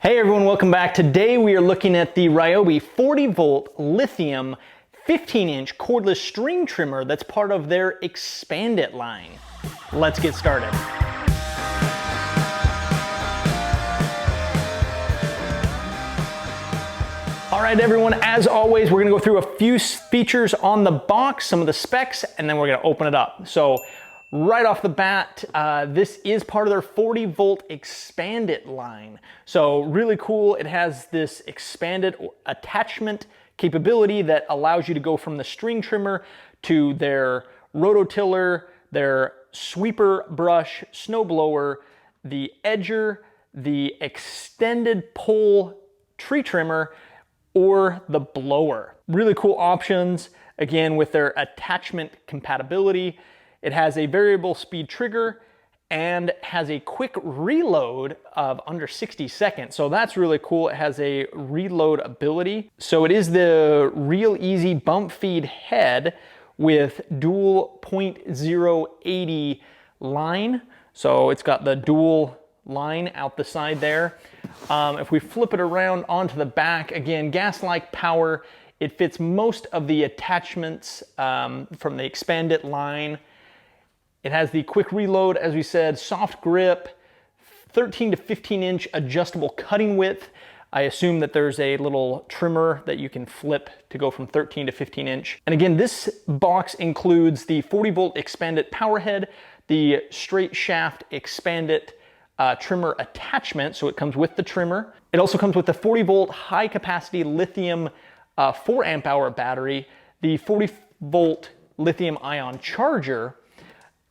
Hey everyone, welcome back. Today we are looking at the Ryobi 40 volt lithium 15-inch cordless string trimmer that's part of their Expand It line. Let's get started. All right everyone, as always, we're gonna go through a few features on the box, some of the specs, and then we're gonna open it up. So right off the bat, this is part of their 40 volt Expand It line. So really cool. It has this expanded attachment capability that allows you to go from the string trimmer to their rototiller, their sweeper brush, snow blower, the edger, the extended pole tree trimmer, or the blower. Really cool options, again, with their attachment compatibility. It has a variable speed trigger and has a quick reload of under 60 seconds. So that's really cool. It has a reload ability. So it is the Real Easy bump feed head with dual 0.080 line. So it's got the dual line out the side there. If we flip it around onto the back, again, gas-like power. It fits most of the attachments from the Expand It line. It has the quick reload, as we said, soft grip, 13 to 15 inch adjustable cutting width. I assume that there's a little trimmer that you can flip to go from 13 to 15 inch. And again, this box includes the 40 volt Expand It power head, the straight shaft Expand It trimmer attachment, so it comes with the trimmer. It also comes with the 40 volt high capacity lithium 4 amp hour battery, the 40 volt lithium-ion charger,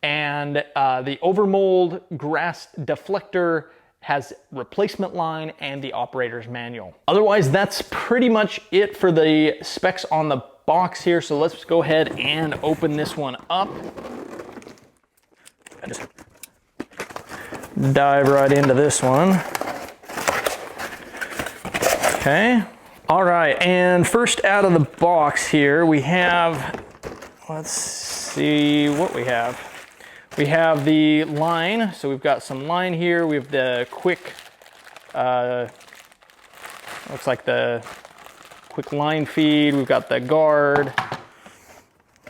and the overmold grass deflector has replacement line and the operator's manual. Otherwise, that's pretty much it for the specs on the box here. So let's go ahead and open this one up. I just dive right into this one. Okay. All right, and first out of the box here, we have, let's see what we have. We have the line, so we've got some line here. We have the quick, looks like the quick line feed. We've got the guard.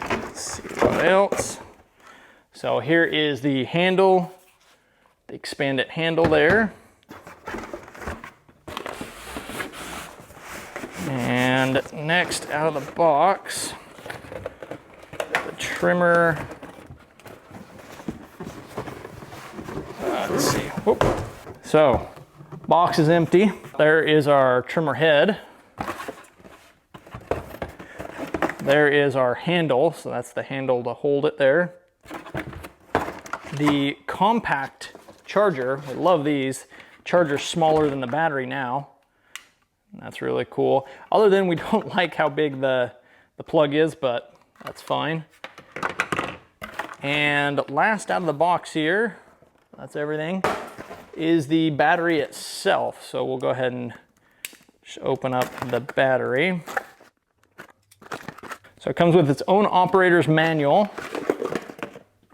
Let's see what else. So here is the handle, the Expand It handle there. And next out of the box, the trimmer. Let's see. Whoop. So, box is empty. There is our trimmer head. There is our handle, so that's the handle to hold it there. The compact charger, I love these. Charger's smaller than the battery now. That's really cool. Other than we don't like how big the plug is, but that's fine. And last out of the box here, that's everything, is the battery itself. So we'll go ahead and just open up the battery. So it comes with its own operator's manual.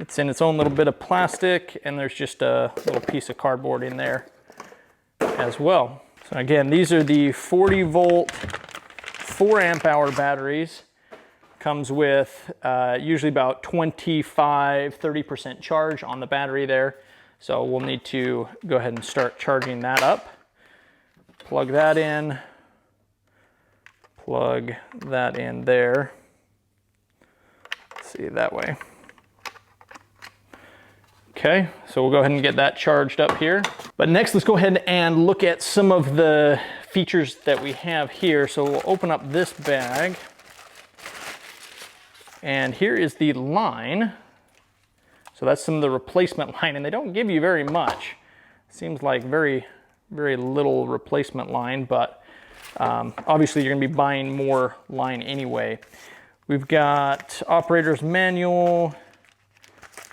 It's in its own little bit of plastic, and there's just a little piece of cardboard in there as well. So again, these are the 40 volt, 4 amp hour batteries. Comes with usually about 25–30% charge on the battery there. So we'll need to go ahead and start charging that up. Plug that in. Plug that in there. Let's see, that way. Okay, so we'll go ahead and get that charged up here. But next, let's go ahead and look at some of the features that we have here. So we'll open up this bag. And here is the line. So that's some of the replacement line, and they don't give you very much. Seems like very, very little replacement line, but obviously you're gonna be buying more line anyway. We've got operator's manual,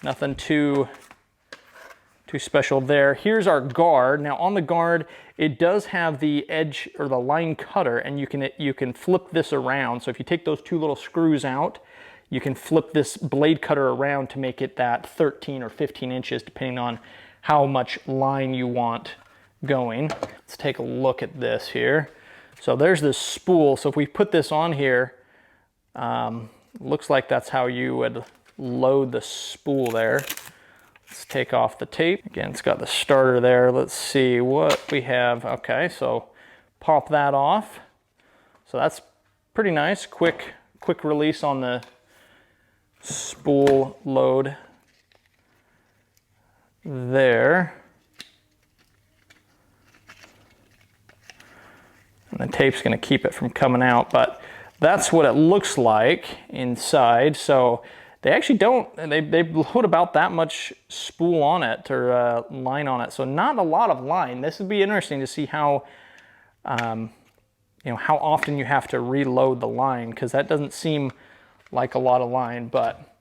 nothing too special there. Here's our guard. Now on the guard, it does have the edge or the line cutter, and you can flip this around. So if you take those two little screws out, you can flip this blade cutter around to make it that 13 or 15 inches, depending on how much line you want going. Let's take a look at this here. So there's this spool. So if we put this on here, looks like that's how you would load the spool there. Let's take off the tape. Again, it's got the starter there. Let's see what we have. Okay, so pop that off. So that's pretty nice. Quick release on the spool load there. And the tape's going to keep it from coming out, but that's what it looks like inside. So they actually don't, they put about that much spool on it, or line on it. So not a lot of line. This would be interesting to see how, you know, how often you have to reload the line, because that doesn't seem like a lot of line. But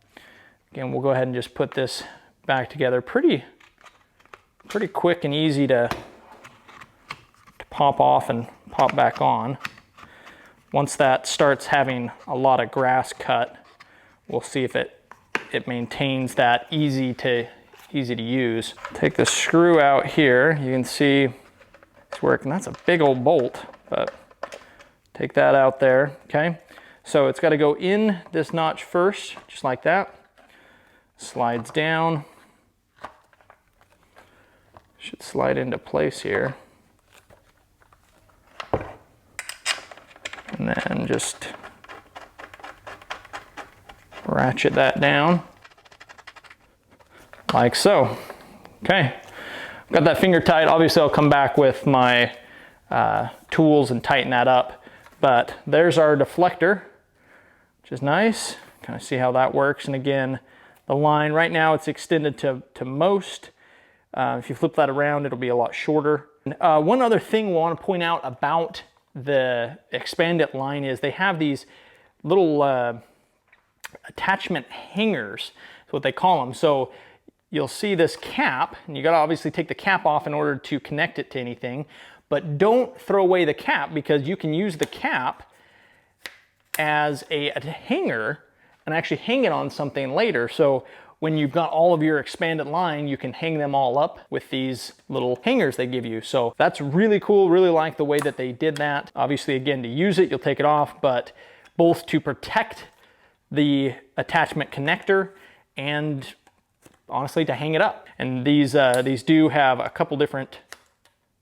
again, we'll go ahead and just put this back together. Pretty quick and easy to pop off and pop back on. Once that starts having a lot of grass cut, we'll see if it maintains that easy to use. Take the screw out here. You can see it's working. That's a big old bolt, but take that out there. Okay, so it's got to go in this notch first, just like that. Slides down. Should slide into place here. And then just ratchet that down like so. Okay, got that finger tight. Obviously I'll come back with my tools and tighten that up, but there's our deflector, which is nice. Kind of see how that works. And again, the line right now, it's extended to most. If you flip that around, it'll be a lot shorter. One other thing we want to point out about the expanded line is they have these little attachment hangers, is what they call them. So you'll see this cap, and you got to obviously take the cap off in order to connect it to anything, but don't throw away the cap, because you can use the cap as a hanger and actually hang it on something later. So when you've got all of your expanded line, you can hang them all up with these little hangers they give you. So that's really cool. Really like the way that they did that. Obviously, again, to use it, you'll take it off, but both to protect the attachment connector and honestly to hang it up. And these do have a couple different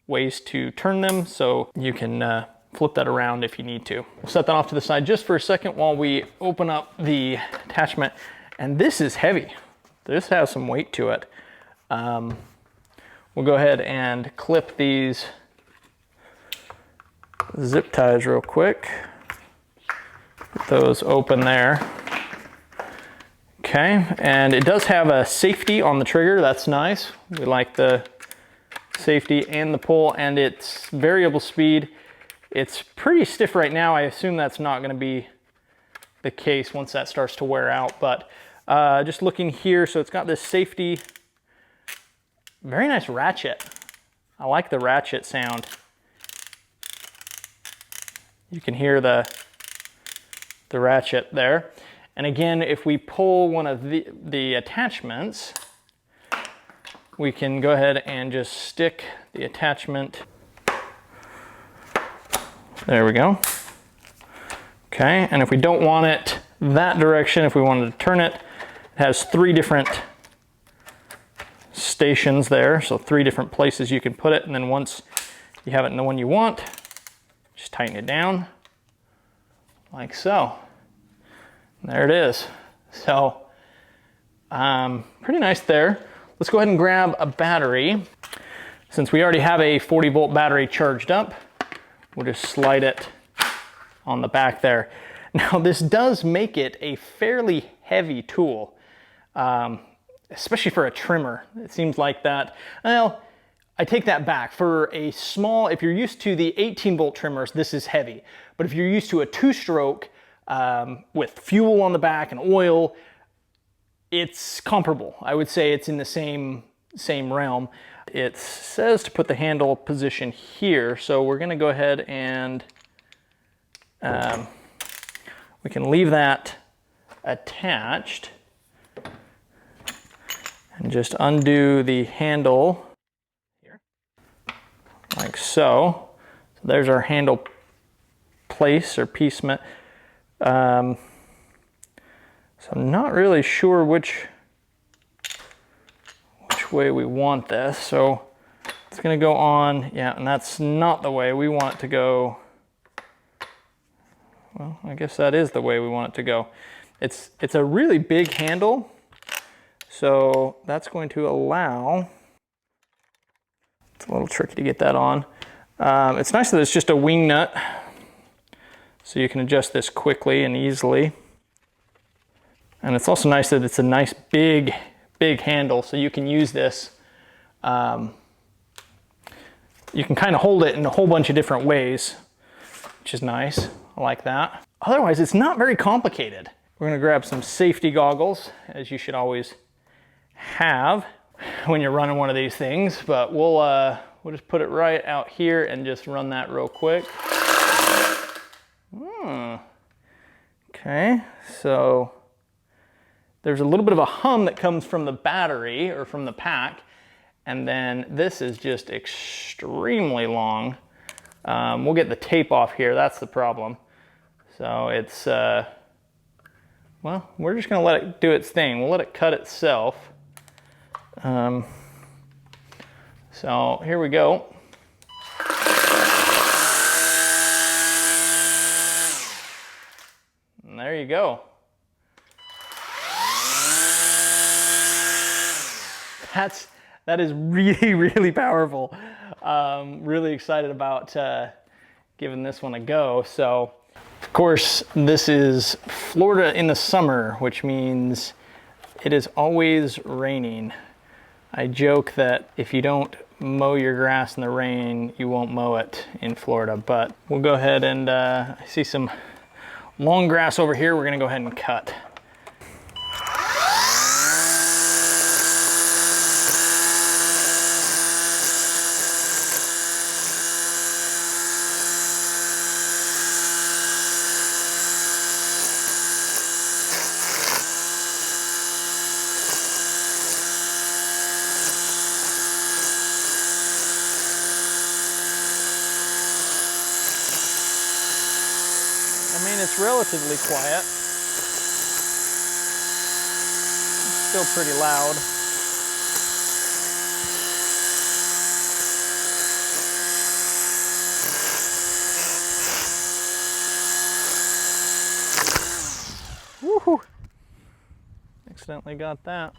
ways to turn them, so you can flip that around if you need to. We'll set that off to the side just for a second while we open up the attachment. And this is heavy. This has some weight to it. We'll go ahead and clip these zip ties real quick. Get those open there. Okay, and it does have a safety on the trigger. That's nice. We like the safety and the pull, and it's variable speed. It's pretty stiff right now. I assume that's not going to be the case once that starts to wear out, but just looking here, so it's got this safety, very nice ratchet. I like the ratchet sound. You can hear the ratchet there. And again, if we pull one of the attachments, we can go ahead and just stick the attachment. There we go. Okay, and if we don't want it that direction, if we wanted to turn it, it has 3 different stations there, so 3 different places you can put it, and then once you have it in the one you want, just tighten it down like so. And there it is. So pretty nice there. Let's go ahead and grab a battery. Since we already have a 40-volt battery charged up, we'll just slide it on the back there. Now this does make it a fairly heavy tool, especially for a trimmer. It seems like that. Well, I take that back. For a small, if you're used to the 18-volt trimmers, this is heavy. But if you're used to a 2-stroke with fuel on the back and oil, it's comparable. I would say it's in the same realm. It says to put the handle position here, so we're gonna go ahead and we can leave that attached and just undo the handle here like so. So there's our handle place or piecement. So I'm not really sure which way we want this. So it's gonna go on, yeah, and that's not the way we want it to go. Well, I guess that is the way we want it to go. It's a really big handle, so that's going to allow, it's a little tricky to get that on. It's nice that it's just a wing nut, so you can adjust this quickly and easily. And it's also nice that it's a nice big handle, so you can use this. You can kind of hold it in a whole bunch of different ways, which is nice. I like that. Otherwise, it's not very complicated. We're gonna grab some safety goggles, as you should always have when you're running one of these things, but we'll just put it right out here and just run that real quick. Okay, so there's a little bit of a hum that comes from the battery or from the pack, and then this is just extremely long. We'll get the tape off here, that's the problem. So it's, well, we're just gonna let it do its thing. We'll let it cut itself. So here we go. And there you go. That is really, really powerful. Really excited about giving this one a go. So, of course, this is Florida in the summer, which means it is always raining. I joke that if you don't mow your grass in the rain, you won't mow it in Florida, but we'll go ahead and I see some long grass over here. We're gonna go ahead and cut. I mean, it's relatively quiet. It's still pretty loud. Woohoo! Accidentally got that.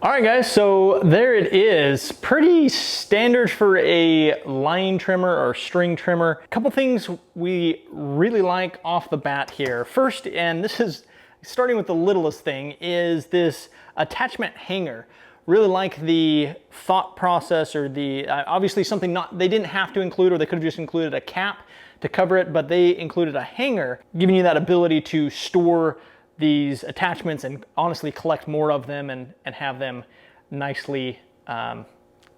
All right guys, so there it is. Pretty standard for a line trimmer or string trimmer. A couple things we really like off the bat here. First, and this is starting with the littlest thing, is this attachment hanger. Really like the thought process, or the, obviously something they didn't have to include, or they could have just included a cap to cover it, but they included a hanger, giving you that ability to store these attachments and honestly collect more of them and have them nicely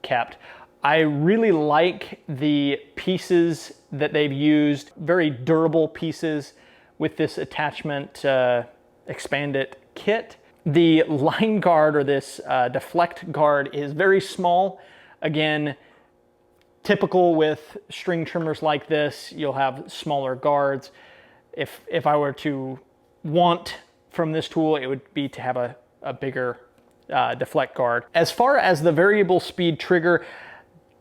kept. I really like the pieces that they've used, very durable pieces with this attachment expand it kit. The line guard, or this deflect guard, is very small. Again, typical with string trimmers like this, you'll have smaller guards. If I were to want from this tool, it would be to have a bigger deflect guard. As far as the variable speed trigger,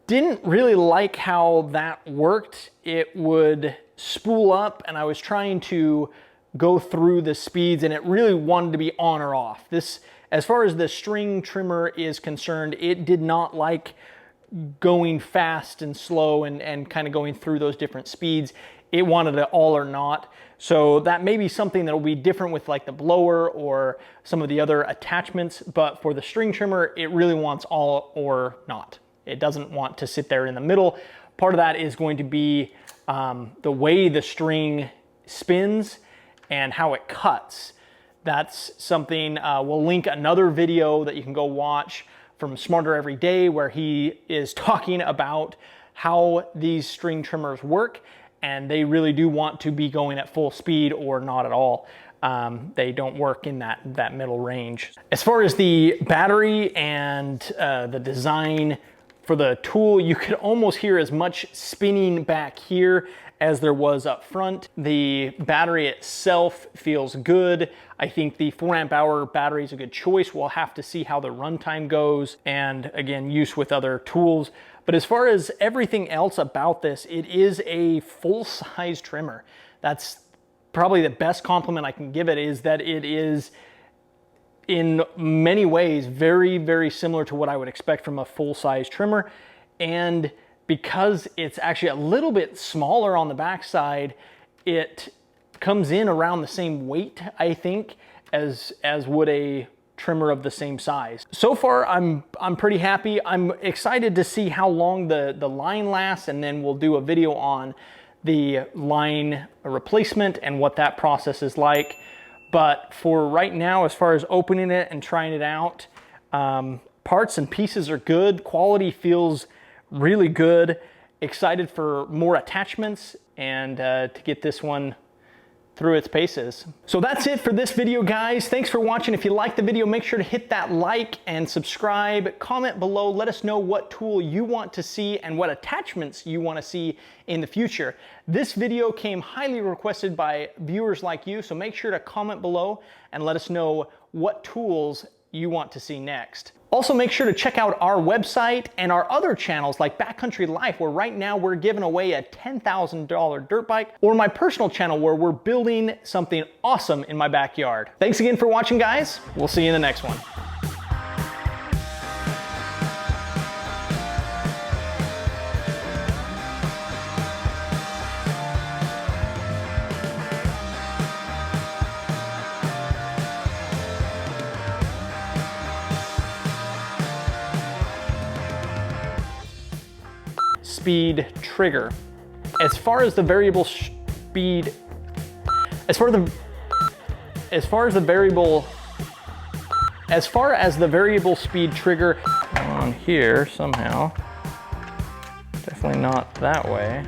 didn't really like how that worked. It would spool up, and I was trying to go through the speeds, and it really wanted to be on or off. This, as far as the string trimmer is concerned, it did not like going fast and slow and kind of going through those different speeds. It wanted it all or not. So that may be something that will be different with like the blower or some of the other attachments, but for the string trimmer, it really wants all or not. It doesn't want to sit there in the middle. Part of that is going to be the way the string spins and how it cuts. That's something, we'll link another video that you can go watch from SmarterEveryDay, where he is talking about how these string trimmers work, and they really do want to be going at full speed or not at all. They don't work in that middle range. As far as the battery and the design for the tool, you could almost hear as much spinning back here as there was up front. The battery itself feels good. I think the 4 amp hour battery is a good choice. We'll have to see how the runtime goes and again, use with other tools. But as far as everything else about this, it is a full-size trimmer. That's probably the best compliment I can give it, is that it is in many ways very, very similar to what I would expect from a full-size trimmer. And because it's actually a little bit smaller on the backside, it comes in around the same weight, I think, as would a trimmer of the same size. So far, I'm pretty happy. I'm excited to see how long the line lasts, and then we'll do a video on the line replacement and what that process is like. But for right now, as far as opening it and trying it out, parts and pieces are good. Quality feels really good. Excited for more attachments and to get this one through its paces. So that's it for this video, guys. Thanks for watching. If you liked the video, make sure to hit that like and subscribe. Comment below. Let us know what tool you want to see and what attachments you want to see in the future. This video came highly requested by viewers like you, so make sure to comment below and let us know what tools you want to see next. Also, make sure to check out our website and our other channels like Backcountry Life, where right now we're giving away a $10,000 dirt bike, or my personal channel where we're building something awesome in my backyard. Thanks again for watching, guys. We'll see you in the next one. Speed trigger. As far as the variable speed, as far as the variable speed trigger on here somehow, definitely not that way.